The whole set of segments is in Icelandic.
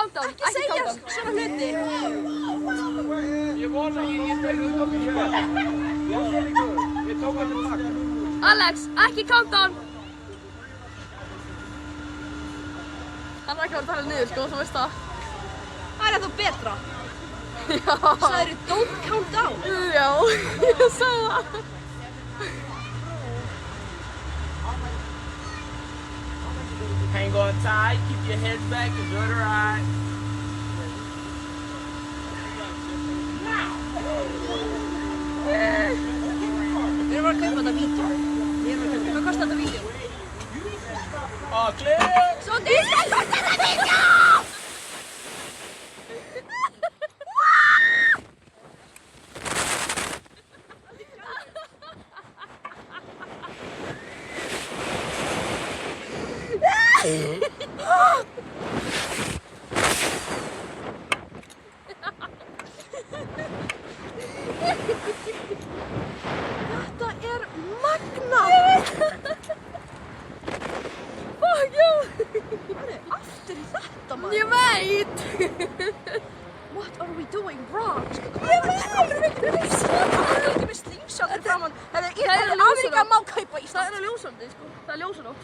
countdown, ekki countdown. Svona hluti. Ég vona ég tók þetta baka. Ég tók þetta baka. Alex, ekki countdown. Hann er ekki að tala niður, sko, þú veist það. Það er ennþá betra. Já. Sagðirðu don't count down? Já, ég sagði það. Hang on tight, keep your head back, enjoy the ride. Við erum bara að kaupa þetta vídeo. Hvað kostar þetta vídeo? Clear! Svo dýrt kostar þetta vídeo! Þetta er magnað! Ég veit það! Fuck you! Aftur í þetta, maður! Ég veit! What are we doing wrong? Ég veit! Þetta er ekki með slingshotið framann. Það er Ameríka má kaupa Það Ísland. er að ljósandi, sko. Það er ljósanótt.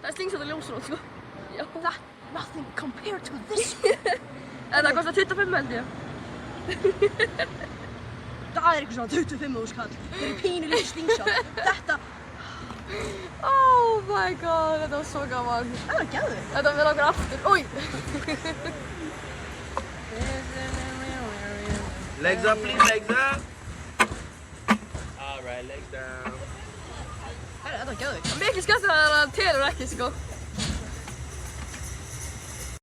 Það er stingshot og ljósanótt, sko. Já. That's nothing compared to this. En það kostar 25 held ég. Það er eitthvað svona 25.000 kall. Þeir eru pínu lítið slingshot. Þetta, Oh my god, þetta var svo gaman. það var geðveikt. Þetta var okkur aftur. Új! Legs up, please, legs up. All right, legs down. Þetta var geðveikt. Mikið skemmtilega að það telur ekki, sko.